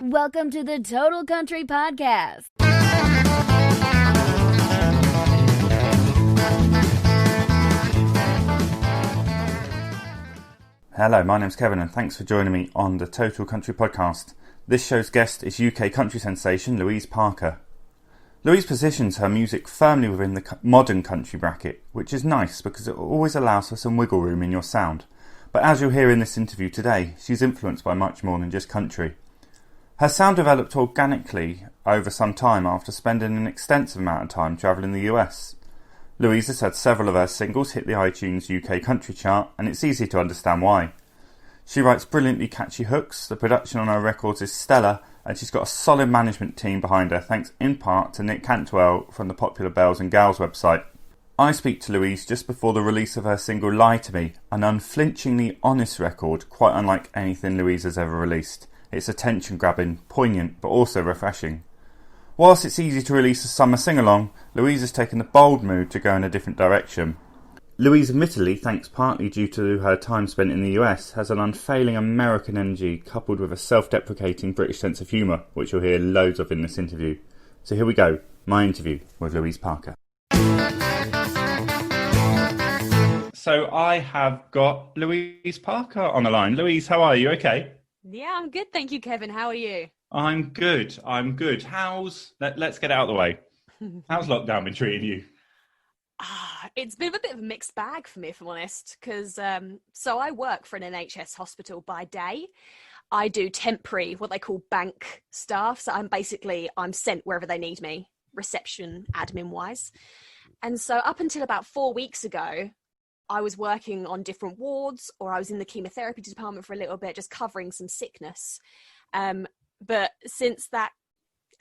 Welcome to the Total Country Podcast. Hello, my name's Kevin and thanks for joining me on the Total Country Podcast. This show's guest is UK country sensation Louise Parker. Louise positions her music firmly within the modern country bracket, which is nice because it always allows for some wiggle room in your sound. But as you'll hear in this interview today, she's influenced by much more than just country. Her sound developed organically over some time after spending an extensive amount of time travelling the US. Louise has had several of her singles hit the iTunes UK country chart, and it's easy to understand why. She writes brilliantly catchy hooks, the production on her records is stellar, and she's got a solid management team behind her, thanks in part to Nick Cantwell from the popular Bells and Gals website. I speak to Louise just before the release of her single Lie to Me, an unflinchingly honest record, quite unlike anything Louise has ever released. It's attention-grabbing, poignant, but also refreshing. Whilst it's easy to release a summer sing-along, Louise has taken the bold move to go in a different direction. Louise, admittedly, thanks partly due to her time spent in the US, has an unfailing American energy coupled with a self-deprecating British sense of humour, which you'll hear loads of in this interview. So here we go, my interview with Louise Parker. So I have got Louise Parker on the line. Louise, how are you? Okay? Yeah, I'm good. Thank you, Kevin. How are you? I'm good. Let's get it out of the way. How's lockdown been treating you? It's been a bit of a mixed bag for me, if I'm honest, because so I work for an NHS hospital by day. I do temporary, what they call bank staff. So I'm sent wherever they need me, reception, admin wise. And so up until about 4 weeks ago, I was working on different wards, or I was in the chemotherapy department for a little bit, just covering some sickness. But since that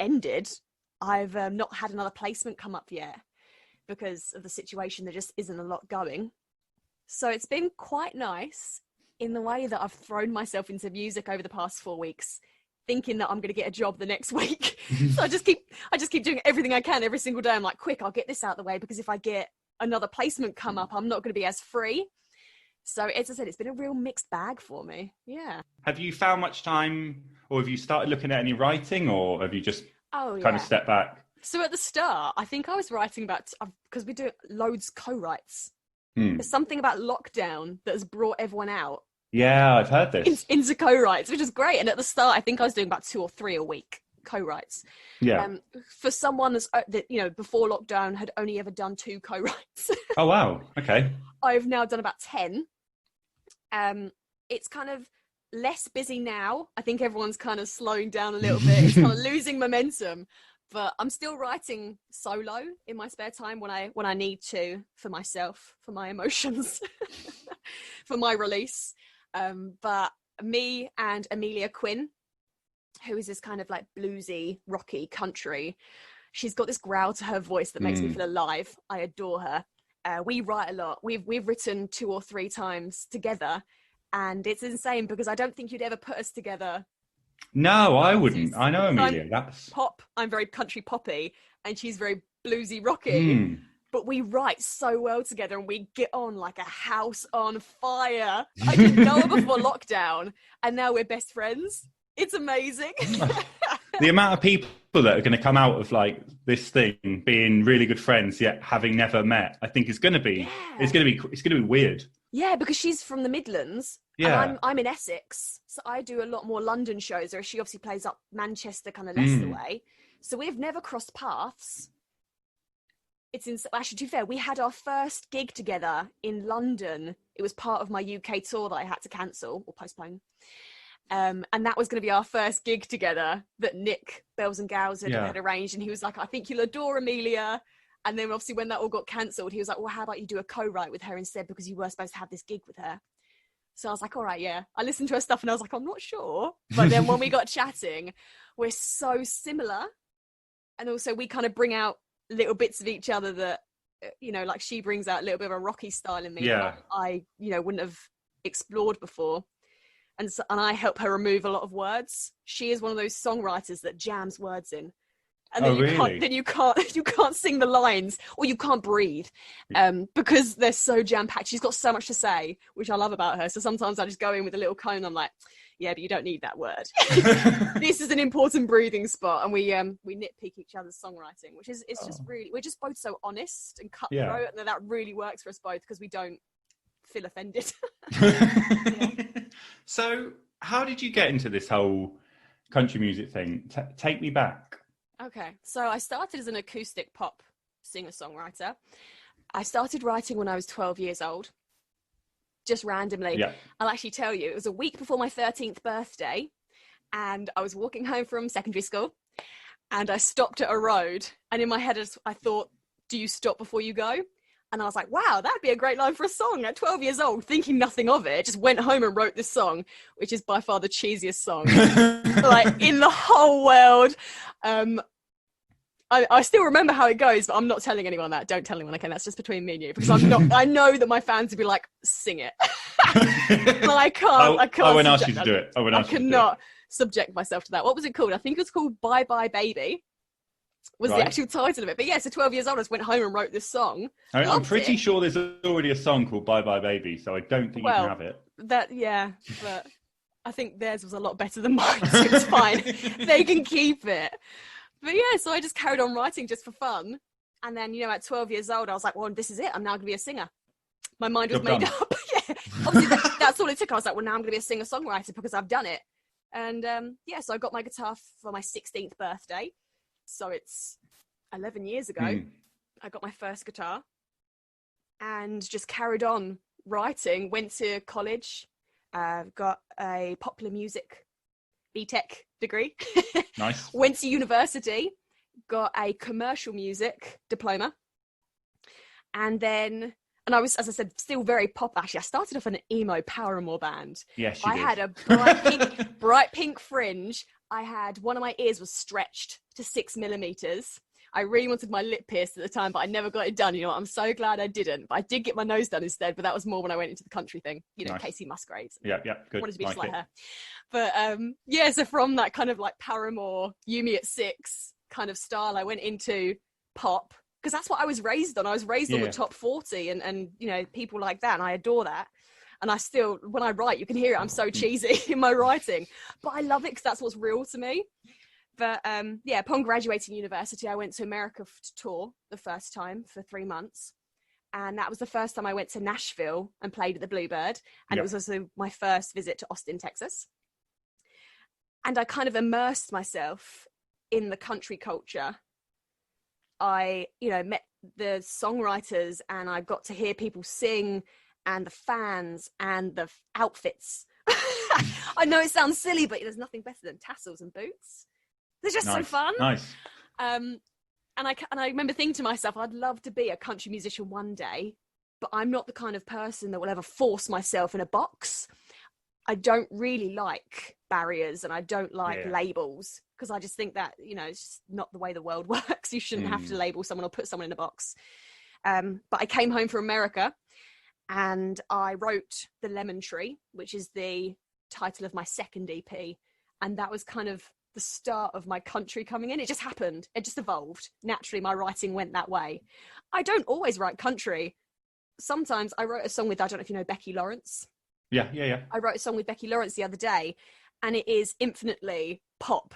ended, I've not had another placement come up yet because of the situation. There just isn't a lot going. So it's been quite nice in the way that I've thrown myself into music over the past 4 weeks, thinking that I'm going to get a job the next week. So I just keep doing everything I can every single day. I'm like, quick, I'll get this out of the way, because if I get another placement come up, I'm not going to be as free. So as I said, it's been a real mixed bag for me. Yeah. Have you found much time, or have you started looking at any writing, or have you just kind of stepped back? So at the start, I think I was writing about, because we do loads co-writes. There's something about lockdown that has brought everyone out. Yeah, I've heard this. Into co-writes, which is great. And at the start, I think I was doing about 2 or 3 a week. Co-writes. Yeah. For someone that before lockdown had only ever done 2 co-writes. Oh wow. Okay. I've now done about 10. It's kind of less busy now. I think everyone's kind of slowing down a little bit. It's kind of losing momentum, but I'm still writing solo in my spare time when I need to, for myself, for my emotions, for my release. But me and Amelia Quinn, who is this kind of like bluesy, rocky country. She's got this growl to her voice that makes me feel alive. I adore her. We write a lot. We've written 2 or 3 times together, and it's insane because I don't think you'd ever put us together. No, I wouldn't. I know Amelia. That's pop. I'm very country poppy, and she's very bluesy, rocky. But we write so well together, and we get on like a house on fire. I didn't know her before lockdown, and now we're best friends. It's amazing. The amount of people that are going to come out of like this thing being really good friends yet having never met, I think is going to be it's going to be weird. Yeah, because she's from the Midlands. Yeah, and I'm in Essex, so I do a lot more London shows, or she obviously plays up Manchester, kind of Leicester way. So we've never crossed paths. Actually, to be fair, we had our first gig together in London. It was part of my UK tour that I had to cancel or postpone. And that was going to be our first gig together that Nick Bells and Gals had arranged. And he was like, I think you'll adore Amelia. And then obviously when that all got cancelled, he was like, well, how about you do a co-write with her instead, because you were supposed to have this gig with her. So I was like, all right, yeah. I listened to her stuff and I was like, I'm not sure. But then when we got chatting, we're so similar. And also we kind of bring out little bits of each other that, like she brings out a little bit of a rocky style in me that I wouldn't have explored before. And I help her remove a lot of words. She is one of those songwriters that jams words in. And Oh, then really? you can't sing the lines, or you can't breathe, because they're so jam-packed. She's got so much to say, which I love about her. So sometimes I just go in with a little cone. I'm like, yeah, but you don't need that word. This is an important breathing spot. And we nitpick each other's songwriting, which is, it's just really, we're just both so honest and cutthroat, and that really works for us both because we don't feel offended. Yeah. So how did you get into this whole country music thing? Take me back. Okay, so I started as an acoustic pop singer-songwriter. I started writing when I was 12 years old, just randomly. Yeah. I'll actually tell you, it was a week before my 13th birthday, and I was walking home from secondary school, and I stopped at a road, and in my head I thought, do you stop before you go? And I was like, wow, that'd be a great line for a song. At 12 years old, thinking nothing of it, just went home and wrote this song, which is by far the cheesiest song like in the whole world. I still remember how it goes, but I'm not telling anyone that. Don't tell anyone, okay? That's just between me and you, because I know that my fans would be like, sing it. But I can't. I won't ask you to do it. I cannot subject myself to that. What was it called? I think it was called Bye Bye Baby. Was the actual title of it. But yeah, so 12 years old, I just went home and wrote this song. I'm pretty sure there's already a song called Bye Bye Baby, so I don't think you can have it. But I think theirs was a lot better than mine, so it's fine. They can keep it. But yeah, so I just carried on writing just for fun. And then, at 12 years old, I was like, well, this is it. I'm now going to be a singer. My mind was made up. Yeah, obviously that's all it took. I was like, well, now I'm going to be a singer-songwriter because I've done it. And so I got my guitar for my 16th birthday. So it's 11 years ago. I got my first guitar and just carried on writing. Went to college, got a popular music BTEC degree. Nice. Went to university, got a commercial music diploma. And I was, as I said, still very pop. Actually, I started off in an emo Paramore band. Yes, you did. I had a bright pink fringe. I had, one of my ears was stretched to 6 millimeters. I really wanted my lip pierced at the time, but I never got it done. I'm so glad I didn't. But I did get my nose done instead, but that was more when I went into the country thing. Nice. Casey Musgraves. Yeah, good. Wanted to be just like her. But so from that kind of like Paramore, You Me at 6 kind of style, I went into pop, because that's what I was raised on. I was raised on the top 40 and people like that, and I adore that. And I still, when I write, you can hear it, I'm so cheesy in my writing, but I love it because that's what's real to me. But upon graduating university, I went to America to tour the first time for 3 months. And that was the first time I went to Nashville and played at the Bluebird. And it was also my first visit to Austin, Texas. And I kind of immersed myself in the country culture. I, met the songwriters, and I got to hear people sing, and the fans and the outfits. I know it sounds silly, but there's nothing better than tassels and boots. They're just so fun. Nice. And I remember thinking to myself, I'd love to be a country musician one day, but I'm not the kind of person that will ever force myself in a box. I don't really like barriers, and I don't like labels, because I just think that, it's just not the way the world works. You shouldn't have to label someone or put someone in a box. But I came home from America, and I wrote The Lemon Tree, which is the title of my second EP. And that was kind of the start of my country coming in. It just happened. It just evolved. Naturally, my writing went that way. I don't always write country. Sometimes I wrote a song with, I don't know if you know Becky Lawrence. Yeah. I wrote a song with Becky Lawrence the other day, and it is infinitely pop,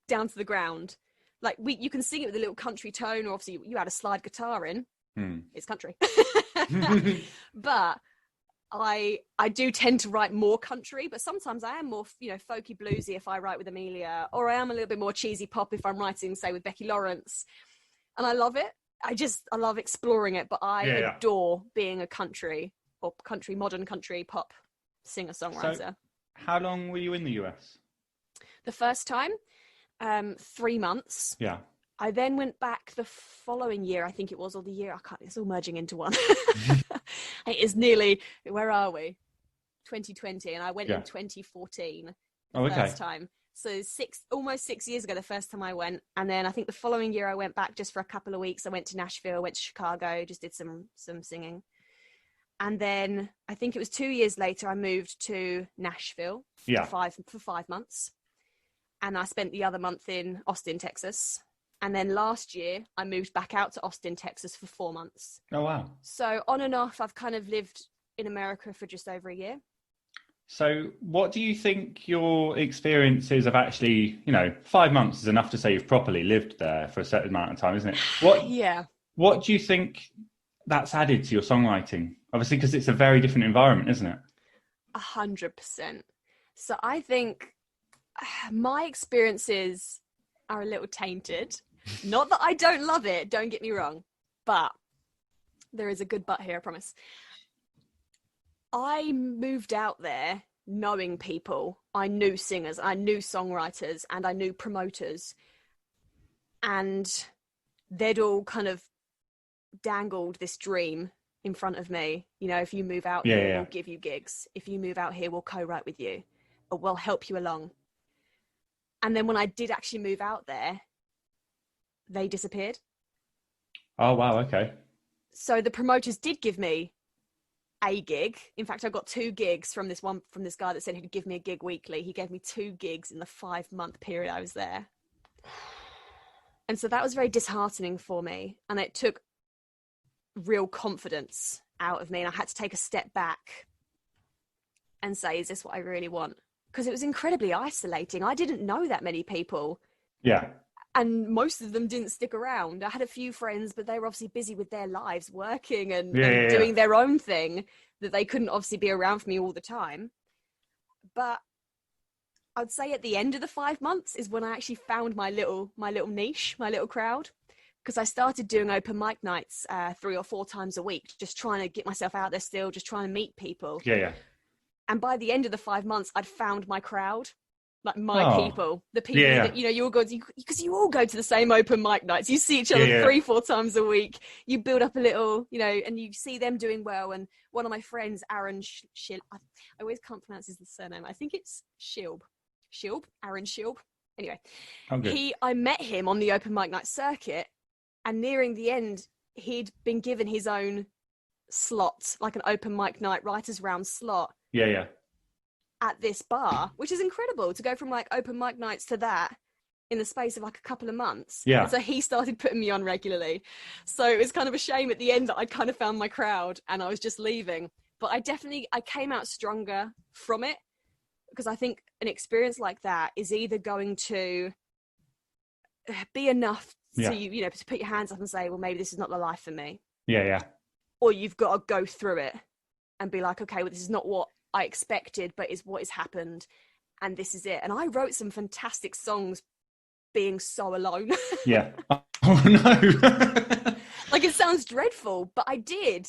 down to the ground. Like, you can sing it with a little country tone, or obviously you add a slide guitar in. It's country. But I do tend to write more country, but sometimes I am more, folky bluesy if I write with Amelia, or I am a little bit more cheesy pop if I'm writing, say, with Becky Lawrence. And I love it. I love exploring it, but I adore being a country or modern country pop singer-songwriter. So, how long were you in the US? The first time, 3 months. Yeah. I then went back the following year, I think it was, or the year, it's all merging into one. It is nearly, where are we? 2020, and I went in 2014 the first time. So almost 6 years ago, the first time I went. And then I think the following year I went back just for a couple of weeks. I went to Nashville, went to Chicago, just did some singing. And then I think it was 2 years later, I moved to Nashville for 5 months. And I spent the other month in Austin, Texas. And then last year, I moved back out to Austin, Texas for 4 months. Oh, wow. So on and off, I've kind of lived in America for just over a year. So what do you think your experience is of actually, 5 months is enough to say you've properly lived there for a certain amount of time, isn't it? Yeah. What do you think that's added to your songwriting? Obviously, because it's a very different environment, isn't it? 100%. So I think my experiences are a little tainted. Not that I don't love it, don't get me wrong, but there is a good but here, I promise. I moved out there knowing people. I knew singers, I knew songwriters, and I knew promoters. And they'd all kind of dangled this dream in front of me. If you move out here, we'll give you gigs. If you move out here, we'll co-write with you, or we'll help you along. And then when I did actually move out there, they disappeared. Oh, wow, okay. So the promoters did give me a gig. In fact, I got 2 gigs from this guy that said he'd give me a gig weekly. He gave me 2 gigs in the 5-month period I was there. And so that was very disheartening for me. And it took real confidence out of me. And I had to take a step back and say, is this what I really want? Because it was incredibly isolating. I didn't know that many people. Yeah. And most of them didn't stick around. I had a few friends, but they were obviously busy with their lives, working and doing their own thing, that they couldn't obviously be around for me all the time. But I'd say at the end of the 5 months is when I actually found my little niche, my little crowd. Because I started doing open mic nights 3 or 4 times a week, just trying to get myself out there still, just trying to meet people. Yeah. And by the end of the 5 months, I'd found my crowd. Like people, the people that, you all go to, because you all go to the same open mic nights. You see each other 3-4 times a week. You build up a little, and you see them doing well. And one of my friends, Aaron Shilb, I always can't pronounce his surname. I think it's Aaron Shilb. Anyway, I met him on the open mic night circuit, and nearing the end, he'd been given his own slot, like an open mic night writers round slot. Yeah. At this bar, which is incredible to go from like open mic nights to that in the space of like a couple of months. Yeah. And so he started putting me on regularly. So it was kind of a shame at the end that I'd kind of found my crowd and I was just leaving. But I came out stronger from it, because I think an experience like that is either going to be enough to, to put your hands up and say, well, maybe this is not the life for me. Yeah. Or you've got to go through it and be like, okay, well, this is not what I expected, but is what has happened, and this is it. And I wrote some fantastic songs being so alone. Yeah. Oh no. Like, it sounds dreadful, but I did.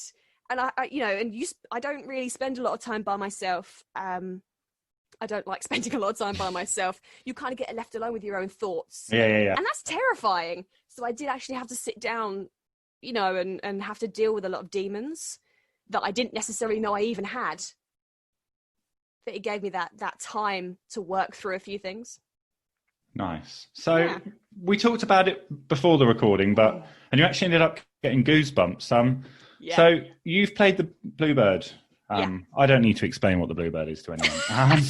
And I don't really spend a lot of time by myself. I don't like spending a lot of time by myself. You kind of get left alone with your own thoughts. Yeah. And that's terrifying. So I did actually have to sit down, and have to deal with a lot of demons that I didn't necessarily know I even had. But it gave me that time to work through a few things. Nice. So we talked about it before the recording, and you actually ended up getting goosebumps. So you've played the Bluebird. I don't need to explain what the Bluebird is to anyone.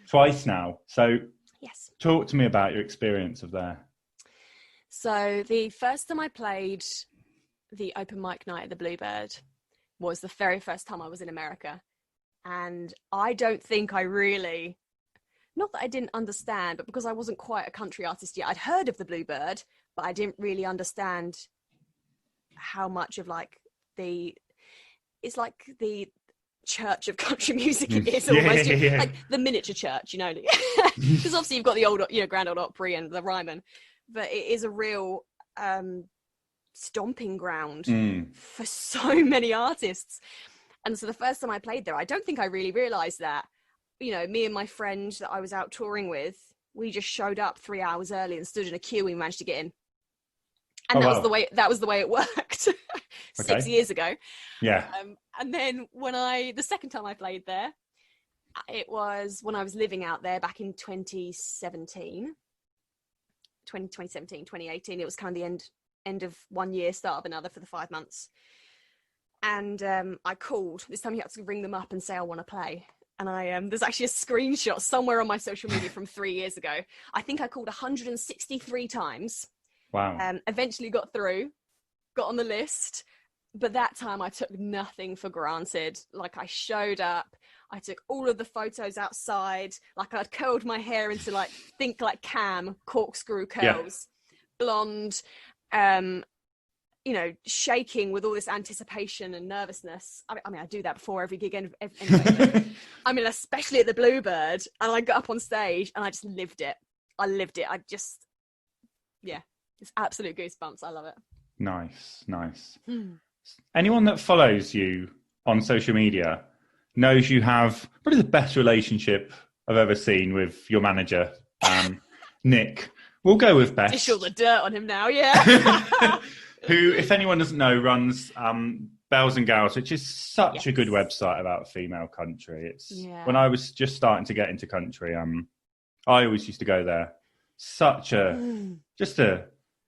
Twice now. So yes, talk to me about your experience of there. So the first time I played the open mic night at the Bluebird was the very first time I was in America. And I don't think I really, not that I didn't understand, but because I wasn't quite a country artist yet. I'd heard of the Bluebird, but I didn't really understand how much of it's like the church of country music it is almost. Like the miniature church, because obviously you've got the old, Grand Ole Opry and the Ryman, but it is a real stomping ground for so many artists. And so the first time I played there, I don't think I really realised that, me and my friend that I was out touring with, we just showed up 3 hours early and stood in a queue and we managed to get in. And that was the way it worked 6 years ago. Yeah. And then the second time I played there, it was when I was living out there back in 2018. It was kind of the end of 1 year, start of another for the 5 months. And I called. This time you had to ring them up and say, I want to play. And there's actually a screenshot somewhere on my social media from 3 years ago. I think I called 163 times. Wow. Eventually got through, got on the list. But that time I took nothing for granted. Like, I showed up, I took all of the photos outside, like I'd curled my hair into like Cam corkscrew curls, blonde, shaking with all this anticipation and nervousness. I mean, I do that before every gig anyway. I mean, especially at the Bluebird, and I got up on stage and I just lived it. It's absolute goosebumps. I love it. Nice. Anyone that follows you on social media knows you have probably the best relationship I've ever seen with your manager, Nick. We'll go with best. Dish all the dirt on him now, yeah. Who, if anyone doesn't know, runs Bells and Gals, which is such a good website about female country. When I was just starting to get into country, I always used to go there. Such a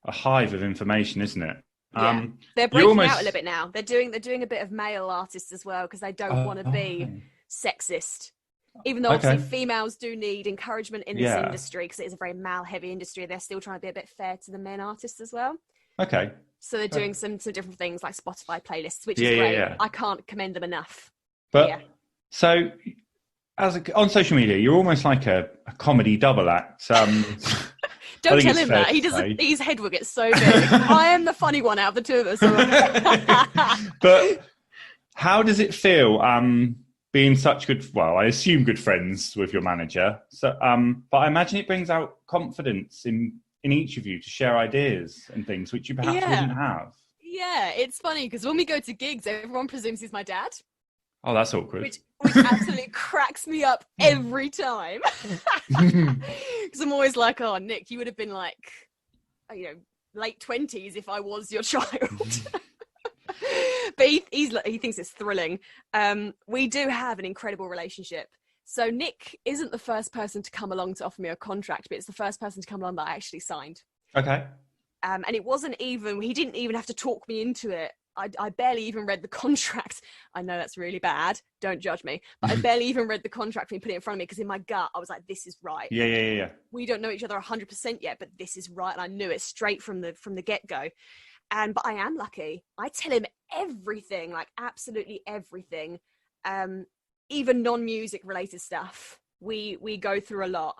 hive of information, isn't it? Yeah. They're breaking out a little bit now. They're doing a bit of male artists as well, because they don't want to be sexist. Even though obviously females do need encouragement in this industry, because it is a very male-heavy industry, they're still trying to be a bit fair to the men artists as well. Okay. So they're doing some different things like Spotify playlists, which is great. Yeah. I can't commend them enough. So on social media, you're almost like a comedy double act. Don't tell him that. His head will get so big. I am the funny one out of the two of us. But how does it feel being such I assume good friends with your manager. So, but I imagine it brings out confidence in each of you to share ideas and things which you perhaps wouldn't have. Yeah, it's funny because when we go to gigs, everyone presumes he's my dad. Oh, that's awkward. Which absolutely cracks me up every time. Because I'm always like, oh, Nick, you would have been like, late 20s if I was your child. But he thinks it's thrilling. We do have an incredible relationship. So Nick isn't the first person to come along to offer me a contract, but it's the first person to come along that I actually signed. Okay. And it wasn't even, he didn't even have to talk me into it. I barely even read the contract. I know that's really bad. Don't judge me. But I barely even read the contract when he put it in front of me, because in my gut, I was like, this is right. Yeah. We don't know each other 100% yet, but this is right. And I knew it straight from the get-go. But I am lucky. I tell him everything, like absolutely everything. Even non-music related stuff. We go through a lot.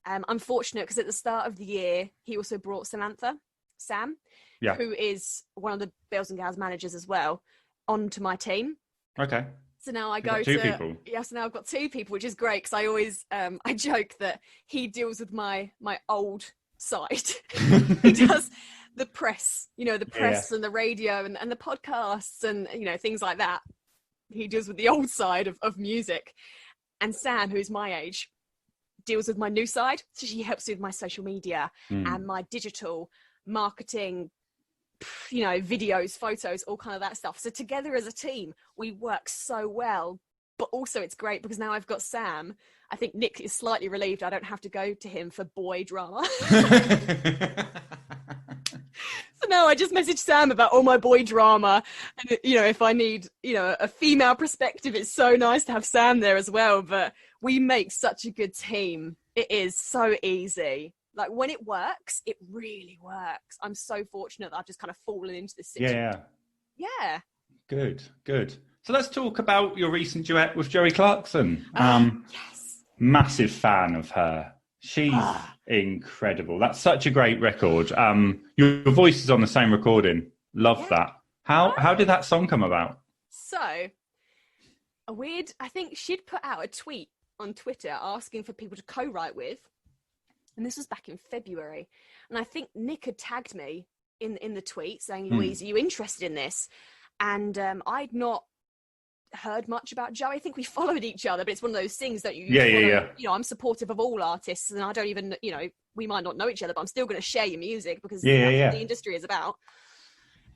I'm fortunate because at the start of the year, he also brought Sam, who is one of the Bells and Gals managers as well, onto my team. Okay. So now I go to two people. Yes, now I've got two people, which is great, because I always I joke that he deals with my old side. He does the press, the press and the radio and the podcasts and things like that. He deals with the old side of music. And Sam, who's my age, deals with my new side. So she helps with my social media and my digital marketing, videos, photos, all kind of that stuff. So together as a team, we work so well. But also it's great because now I've got Sam. I think Nick is slightly relieved I don't have to go to him for boy drama. So now I just message Sam about all my boy drama. And, if I need, a female perspective, it's so nice to have Sam there as well. But we make such a good team. It is so easy. Like, when it works, it really works. I'm so fortunate that I've just kind of fallen into this situation. Yeah. Good. So let's talk about your recent duet with Joey Clarkson. Yes. Massive fan of her. She's incredible. That's such a great record. Your voice is on the same recording. Love that. How did that song come about? So, I think she'd put out a tweet on Twitter asking for people to co-write with. And this was back in February. And I think Nick had tagged me in the tweet saying, Louise, are you interested in this? And I'd not heard much about Joe. I think we followed each other, but it's one of those things that I'm supportive of all artists, and I don't even, we might not know each other, but I'm still going to share your music because that's what the industry is about.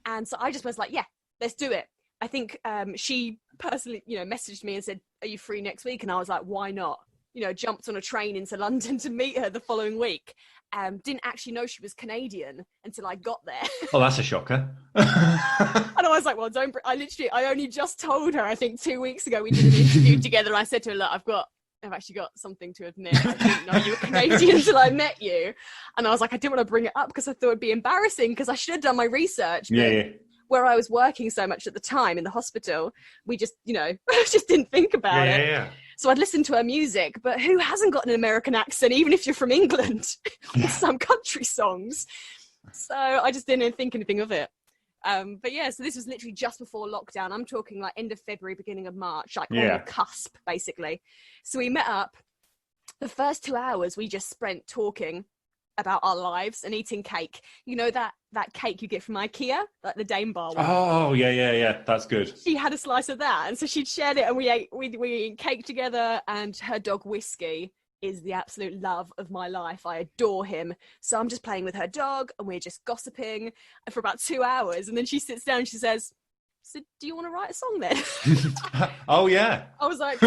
And so I just was like, let's do it. I think she personally, messaged me and said, are you free next week? And I was like, why not? jumped on a train into London to meet her the following week. Didn't actually know she was Canadian until I got there. Oh, that's a shocker. And I was like, well, I only just told her, I think 2 weeks ago, we did an interview together. And I said to her, look, I've actually got something to admit. I didn't know you were Canadian until I met you. And I was like, I didn't want to bring it up because I thought it'd be embarrassing, because I should have done my research. Yeah. Where I was working so much at the time in the hospital, we just, just didn't think about it. Yeah. So I'd listen to her music, but who hasn't got an American accent, even if you're from England, with some country songs? So I just didn't think anything of it. But yeah, so this was literally just before lockdown. I'm talking like end of February, beginning of March, like on the cusp, basically. So we met up. The first 2 hours we just spent talking about our lives and eating cake. You know that cake you get from IKEA, like the Dame Bar one? Oh, yeah. That's good. She had a slice of that, and so she'd shared it, and we ate cake together. And her dog Whiskey is the absolute love of my life. I adore him. So I'm just playing with her dog, and we're just gossiping for about 2 hours. And then she sits down and she says, so do you want to write a song then? Oh, yeah. I was like,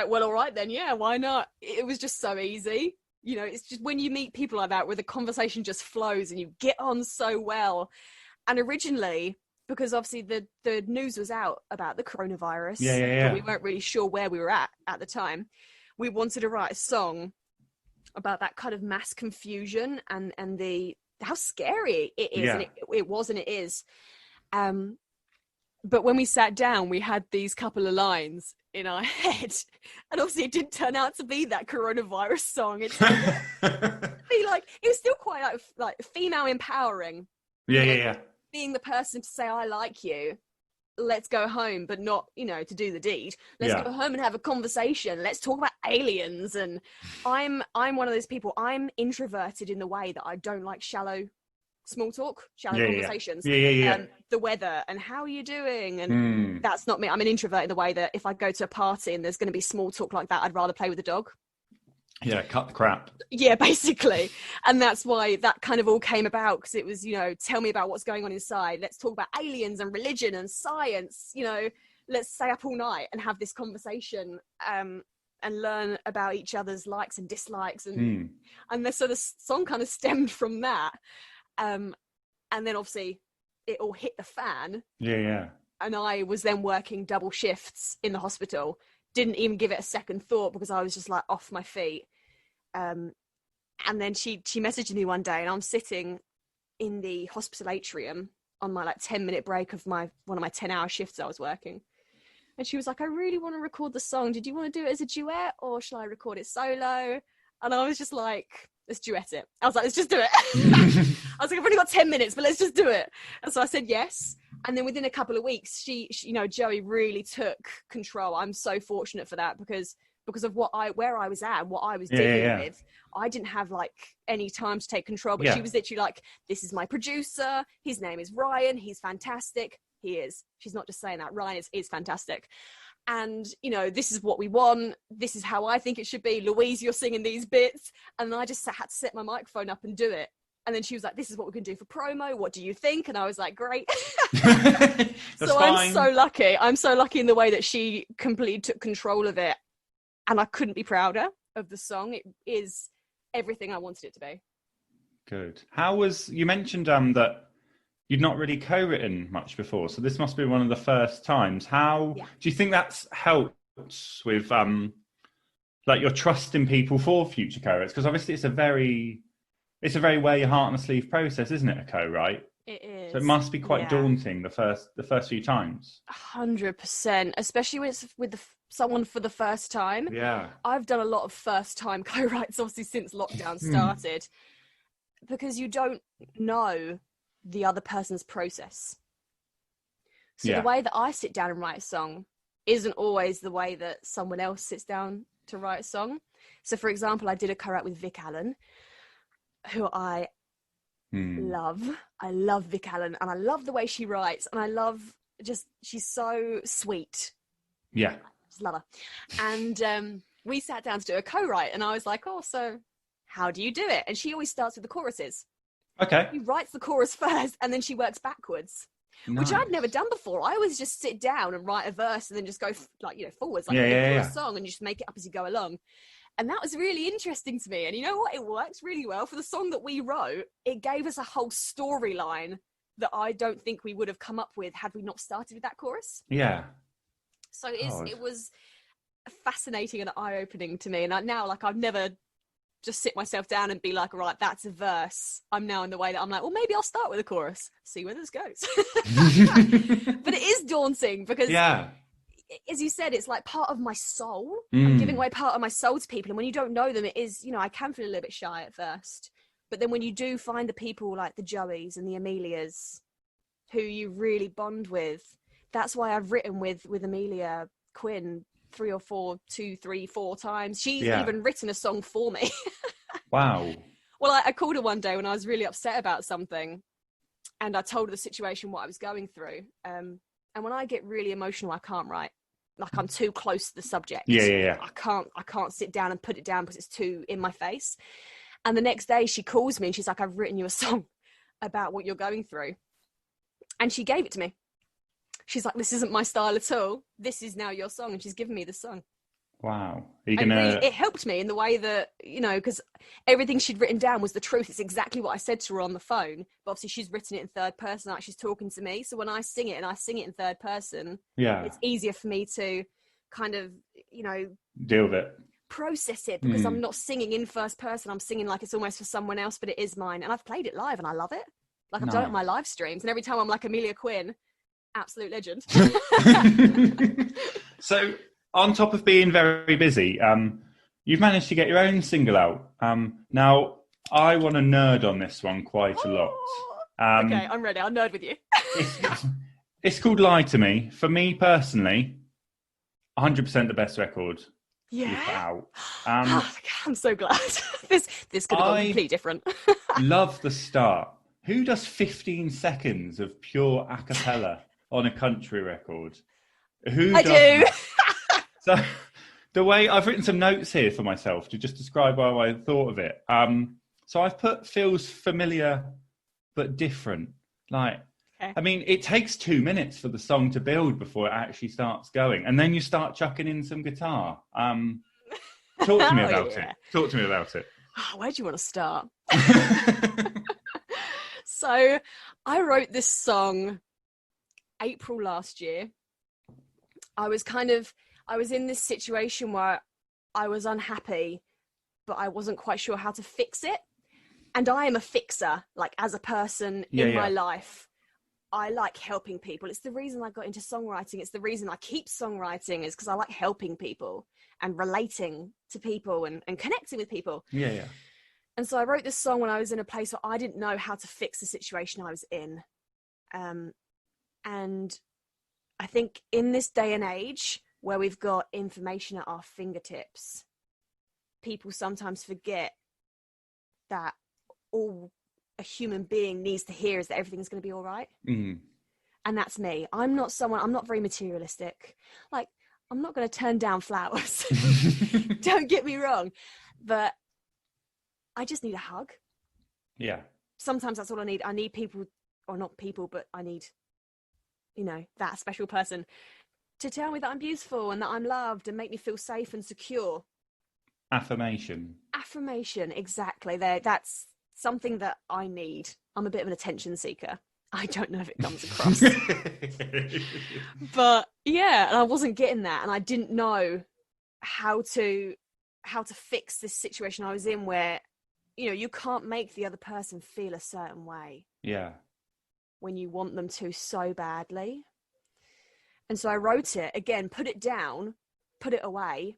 well, all right then. Yeah, why not? It was just so easy. It's just when you meet people like that where the conversation just flows and you get on so well. And originally, because obviously the news was out about the coronavirus, but we weren't really sure where we were at the time. We wanted to write a song about that kind of mass confusion and how scary it is. And it was and it is. But when we sat down, we had these couple of lines in our head, and obviously it didn't turn out to be that coronavirus song. It's it was still quite like female empowering. Yeah. Being the person to say, I like you, let's go home, but not, to do the deed. Let's go home and have a conversation. Let's talk about aliens. And I'm one of those people, I'm introverted in the way that I don't like shallow small talk, shallow conversations. The weather and how are you doing? And that's not me. I'm an introvert in the way that if I go to a party and there's going to be small talk like that, I'd rather play with the dog. Yeah, cut the crap. Yeah, basically. And that's why that kind of all came about, because it was, tell me about what's going on inside. Let's talk about aliens and religion and science. Let's stay up all night and have this conversation and learn about each other's likes and dislikes. And so the song kind of stemmed from that. And then obviously it all hit the fan. Yeah. And I was then working double shifts in the hospital. Didn't even give it a second thought because I was just like off my feet. And then she messaged me one day, and I'm sitting in the hospital atrium on my 10-minute break of one of my 10-hour shifts I was working. And she was like, I really want to record the song. Did you want to do it as a duet, or shall I record it solo? And I was just like, let's duet it. I was like, let's just do it. I was like, I've only got 10 minutes, but let's just do it. And so I said yes. And then within a couple of weeks, she Joey really took control. I'm so fortunate for that because of where I was at and what I was dealing with. I didn't have any time to take control, but she was literally like, this is my producer. His name is Ryan. He's fantastic. He is. She's not just saying that. Ryan is fantastic. And, this is what we want. This is how I think it should be. Louise, you're singing these bits. And I just had to set my microphone up and do it. And then she was like, this is what we can do for promo. What do you think? And I was like, great. So I'm so lucky. I'm so lucky in the way that she completely took control of it. And I couldn't be prouder of the song. It is everything I wanted it to be. Good. You mentioned that you'd not really co-written much before, so this must be one of the first times. How do you think that's helped with your trust in people for future co-writes? Because obviously it's a very wear your heart on the sleeve process, isn't it? A co-write. It is. So it must be quite daunting the first few times. 100%, especially with someone for the first time. Yeah. I've done a lot of first-time co-writes, obviously, since lockdown started, because you don't know the other person's process. So the way that I sit down and write a song isn't always the way that someone else sits down to write a song. So, for example, I did a co-write with Vic Allen, who I love. I love Vic Allen, and I love the way she writes, and I love she's so sweet. Yeah. I just love her. And we sat down to do a co-write, and I was like, oh, so how do you do it? And she always starts with the choruses. Okay. She writes the chorus first, and then she works backwards. Which I'd Nice. never done before. I always just sit down and write a verse and then just go forwards, like Yeah. a song, and just make it up as you go along. And that was really interesting to me. And you know what? It works really well. For the song that we wrote, it gave us a whole storyline that I don't think we would have come up with had we not started with that chorus. Yeah. So it was fascinating and eye-opening to me. And I've never just sit myself down and be like, all right, that's a verse. I'm now in the way that I'm like, well, maybe I'll start with a chorus, see where this goes. But it is daunting because, as you said, it's like part of my soul. I'm giving away part of my soul to people. And when you don't know them, it is, I can feel a little bit shy at first. But then when you do find the people like the Joeys and the Amelias who you really bond with, that's why I've written with Amelia Quinn 2, 3, 4 times. She's even written a song for me. Wow. Well, I called her one day when I was really upset about something, and I told her the situation, what I was going through. And when I get really emotional, I can't write. Like, I'm too close to the subject. Yeah. I can't sit down and put it down because it's too in my face. And the next day she calls me and she's like, I've written you a song about what you're going through. And she gave it to me. She's like, this isn't my style at all. This is now your song. And she's given me the song. Wow. It helped me in the way that, because everything she'd written down was the truth. It's exactly what I said to her on the phone. But obviously she's written it in third person, like she's talking to me. So when I sing it and I sing it in third person, it's easier for me to kind of, deal with it. Process it, because I'm not singing in first person. I'm singing like it's almost for someone else, but it is mine. And I've played it live and I love it. Like, I've done it on my live streams. And every time I'm like Amelia Quinn, absolute legend. So, on top of being very busy, you've managed to get your own single out. Now, I want to nerd on this one quite a lot. Okay, I'm ready. I'll nerd with you. It's called Lie to Me. For me personally, 100% the best record you've put out. I'm so glad. This could have gone completely different. Love the start. Who does 15 seconds of pure a cappella on a country record? I do. So the way I've written some notes here for myself to just describe how I thought of it. So I've put feels familiar but different. Like, okay. I mean, it takes 2 minutes for the song to build before it actually starts going, and then you start chucking in some guitar. Talk to me about it. Talk to me about it. Where do you want to start? So I wrote this song April last year. I was in this situation where I was unhappy, but I wasn't quite sure how to fix it. And I am a fixer, like, as a person in my life. I like helping people. It's the reason I got into songwriting. It's the reason I keep songwriting, is because I like helping people and relating to people and connecting with people. Yeah. And so I wrote this song when I was in a place where I didn't know how to fix the situation I was in. And I think in this day and age where we've got information at our fingertips, people sometimes forget that all a human being needs to hear is that everything's going to be all right. And that's me. I'm not very materialistic. Like, I'm not going to turn down flowers. Don't get me wrong. But I just need a hug. Yeah. Sometimes that's all I need. I need people, or not people, but I need, that special person to tell me that I'm beautiful and that I'm loved and make me feel safe and secure. Affirmation, exactly. That's something that I need. I'm a bit of an attention seeker. I don't know if it comes across. But yeah, and I wasn't getting that, and I didn't know how to fix this situation I was in where, you can't make the other person feel a certain way. Yeah. When you want them to so badly. And so I wrote it again, put it down, put it away.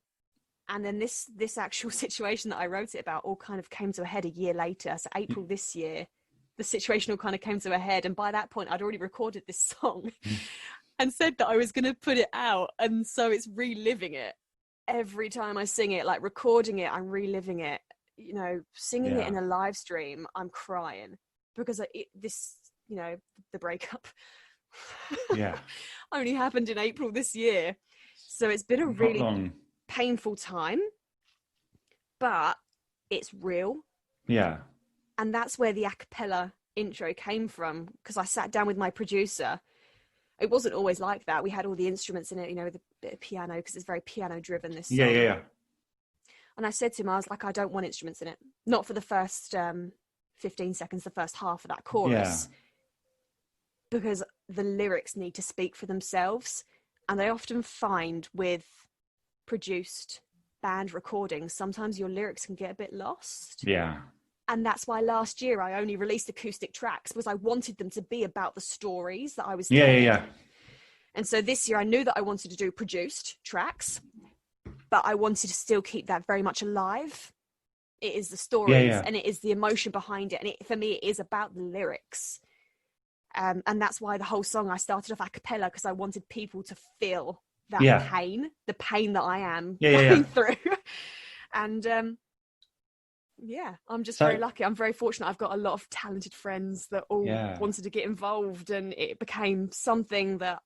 And then this actual situation that I wrote it about all kind of came to a head a year later. So April this year, the situation all kind of came to a head. And by that point, I'd already recorded this song and said that I was going to put it out. And so it's reliving it every time I sing it, like recording it, I'm reliving it, singing it in a live stream, I'm crying because the breakup only happened in April this year. So it's been a really painful time, but it's real. Yeah. And that's where the a cappella intro came from, because I sat down with my producer. It wasn't always like that. We had all the instruments in it, with a bit of piano, because it's very piano driven, this song. Yeah. And I said to him, I was like, I don't want instruments in it. Not for the first 15 seconds, the first half of that chorus. Yeah. Because the lyrics need to speak for themselves. And I often find with produced band recordings, sometimes your lyrics can get a bit lost. Yeah. And that's why last year I only released acoustic tracks, because I wanted them to be about the stories that I was telling. Yeah. And so this year I knew that I wanted to do produced tracks, but I wanted to still keep that very much alive. It is the stories and it is the emotion behind it. And for me, it is about the lyrics. And that's why the whole song, I started off a cappella, because I wanted people to feel that pain, the pain that I am going through. And I'm just very lucky. I'm very fortunate. I've got a lot of talented friends that all wanted to get involved, and it became something that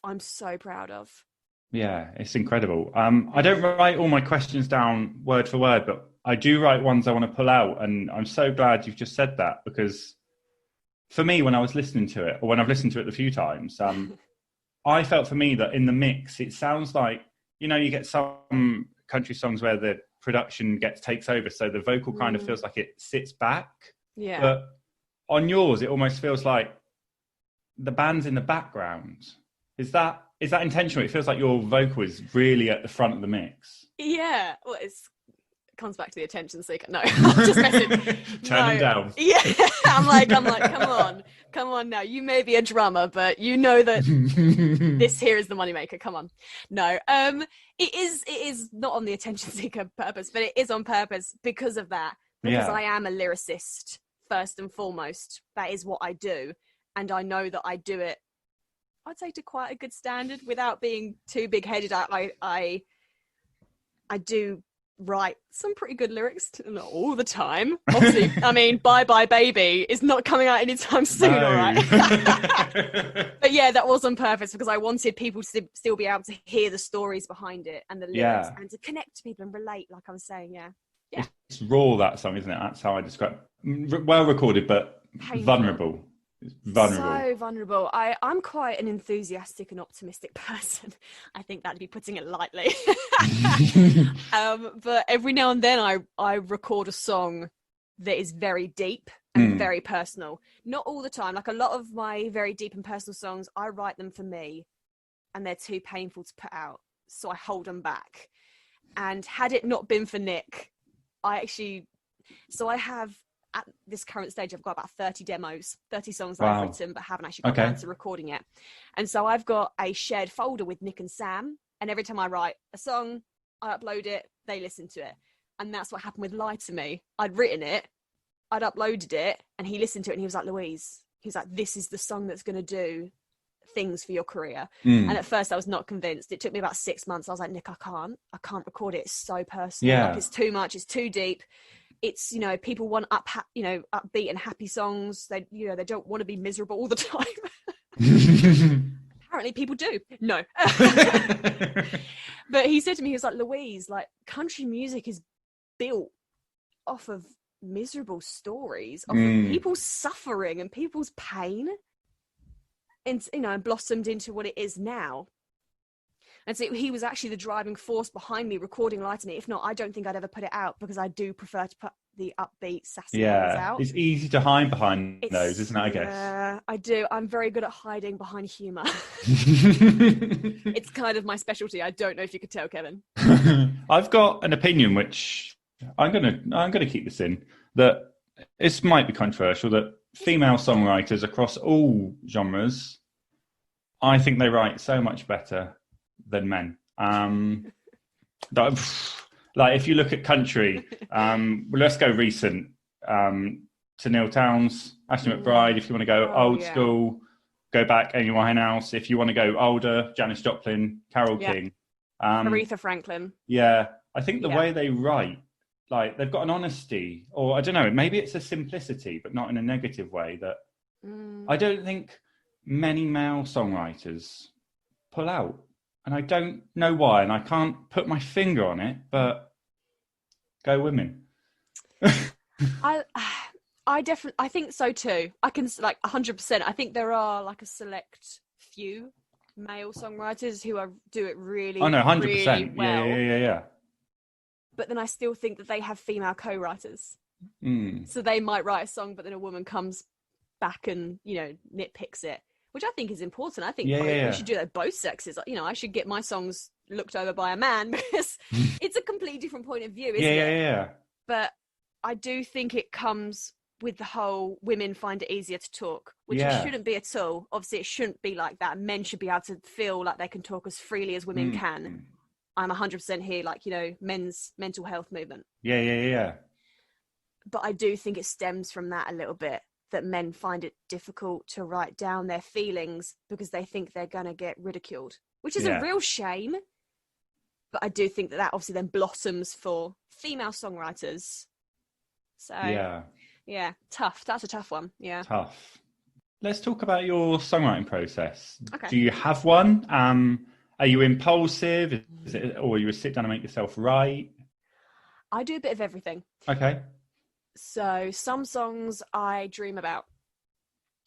I'm so proud of. Yeah, it's incredible. I don't write all my questions down word for word, but I do write ones I want to pull out. And I'm so glad you've just said that, because for me, when I was listening to it, or when I've listened to it a few times, I felt for me that in the mix, it sounds like, you get some country songs where the production takes over. So the vocal kind of feels like it sits back. Yeah. But on yours, it almost feels like the band's in the background. Is that intentional? It feels like your vocal is really at the front of the mix. Yeah. Well, it comes back to the attention seeker. No, I'm just messing. Turn them down. Yeah. I'm like, come on now. You may be a drummer, but you know that this here is the moneymaker. Come on. No. It is not on the attention seeker purpose, but it is on purpose because of that. Because I am a lyricist first and foremost. That is what I do. And I know that I do it, I'd say, to quite a good standard without being too big-headed. I do write some pretty good lyrics, not all the time. Obviously, I mean, Bye Bye Baby is not coming out anytime soon, all right? But yeah, that was on purpose, because I wanted people to still be able to hear the stories behind it and the lyrics and to connect to people and relate, like I was saying, Yeah. It's raw, that song, isn't it? That's how I describe it. Well recorded, but painful. Vulnerable. It's vulnerable. So vulnerable. I'm quite an enthusiastic and optimistic person. I think that'd be putting it lightly. But every now and then I record a song that is very deep and very personal. Not all the time. Like, a lot of my very deep and personal songs, I write them for me, and they're too painful to put out, so I hold them back. And had it not been for Nick, I have, at this current stage, I've got about 30 songs that I've written, but haven't actually got around to recording yet. And so I've got a shared folder with Nick and Sam, and every time I write a song, I upload it, they listen to it. And that's what happened with Lie to Me. I'd written it, I'd uploaded it, and he listened to it, and he was like, Louise, he's like, this is the song that's going to do things for your career. And at first I was not convinced. It took me about 6 months. I was like, Nick, I can't record it. It's so personal. Like, it's too much. It's too deep. It's, people want upbeat and happy songs. They don't want to be miserable all the time. Apparently people do. No. But he said to me, he was like, Louise, like, country music is built off of miserable stories, of people's suffering and people's pain, and blossomed into what it is now. And so he was actually the driving force behind me recording Lie to Me. If not, I don't think I'd ever put it out, because I do prefer to put the upbeat, sassy ones out. It's easy to hide behind those, isn't it, I guess? Yeah, I do. I'm very good at hiding behind humour. It's kind of my specialty. I don't know if you could tell, Kevin. I've got an opinion, which I'm gonna keep this in, that this might be controversial, that female songwriters across all genres, I think they write so much better than men. Like, if you look at country, let's go recent, to Neil Towns, Ashley McBride. If you want to go old school, go back Amy Winehouse. If you want to go older, Janis Joplin, Carole King, Aretha Franklin. Yeah, I think the way they write, like, they've got an honesty, or I don't know, maybe it's a simplicity, but not in a negative way, that I don't think many male songwriters pull out. And I don't know why, and I can't put my finger on it, but go women. I think so too. I can like 100%. I think there are like a select few male songwriters who do it really, Oh no, really 100%. well. Yeah. But then I still think that they have female co-writers. Mm. So they might write a song, but then a woman comes back and, nitpicks it, which I think is important. I think we should do that both sexes. I should get my songs looked over by a man because it's a completely different point of view, isn't it? Yeah. But I do think it comes with the whole women find it easier to talk, which it shouldn't be at all. Obviously, it shouldn't be like that. Men should be able to feel like they can talk as freely as women can. I'm 100% here, like, men's mental health movement. Yeah. But I do think it stems from that a little bit, that men find it difficult to write down their feelings because they think they're going to get ridiculed, which is a real shame. But I do think that obviously then blossoms for female songwriters. So, yeah, tough. That's a tough one. Yeah. Tough. Let's talk about your songwriting process. Okay. Do you have one? Are you impulsive? Or you sit down and make yourself write? I do a bit of everything. Okay. So some songs I dream about.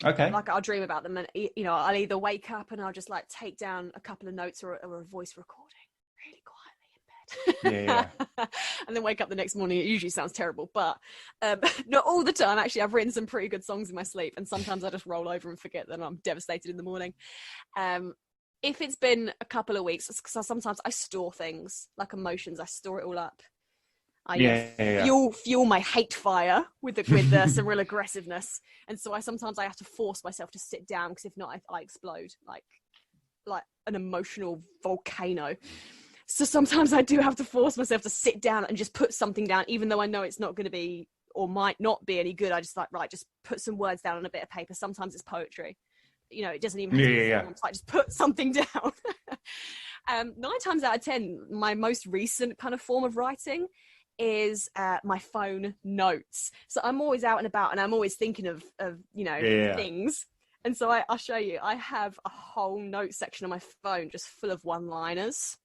Okay. Like I'll dream about them and, I'll either wake up and I'll just like take down a couple of notes or a voice recording really quietly in bed. Yeah. And then wake up the next morning. It usually sounds terrible, but not all the time. Actually, I've written some pretty good songs in my sleep, and sometimes I just roll over and forget that I'm devastated in the morning. If it's been a couple of weeks, because sometimes I store things like emotions. I store it all up. I fuel my hate fire with some real aggressiveness, and so sometimes I have to force myself to sit down, because if not, I explode like an emotional volcano. So sometimes I do have to force myself to sit down and just put something down, even though I know it's not going to be or might not be any good. I just just put some words down on a bit of paper. Sometimes it's poetry. It doesn't even have to be formed. I just put something down. 9 times out of 10, my most recent kind of form of writing is my phone notes. So I'm always out and about, and I'm always thinking of things. And so I'll show you. I have a whole note section on my phone just full of one-liners.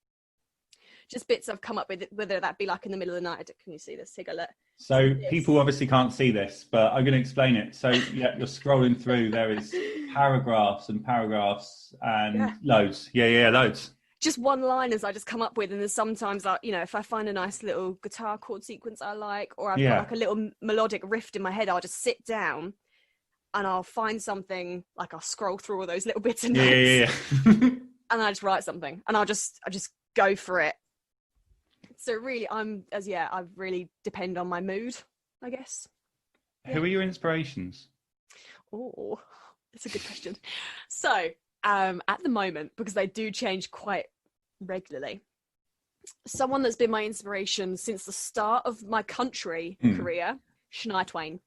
Just bits I've come up with, whether that be like in the middle of the night. Can you see this? Take a look. So people obviously can't see this, but I'm going to explain it. So you're scrolling through. There is paragraphs and loads. Yeah, loads. Just one-liners I just come up with, and then sometimes if I find a nice little guitar chord sequence I like, or I've got like a little melodic riff in my head, I'll just sit down and I'll find something, like I'll scroll through all those little bits of notes, and I just write something, and I just go for it. So really, I really depend on my mood, I guess. Yeah. Who are your inspirations? Oh, that's a good question. So, at the moment, because they do change quite regularly, someone that's been my inspiration since the start of my country career, Shania Twain.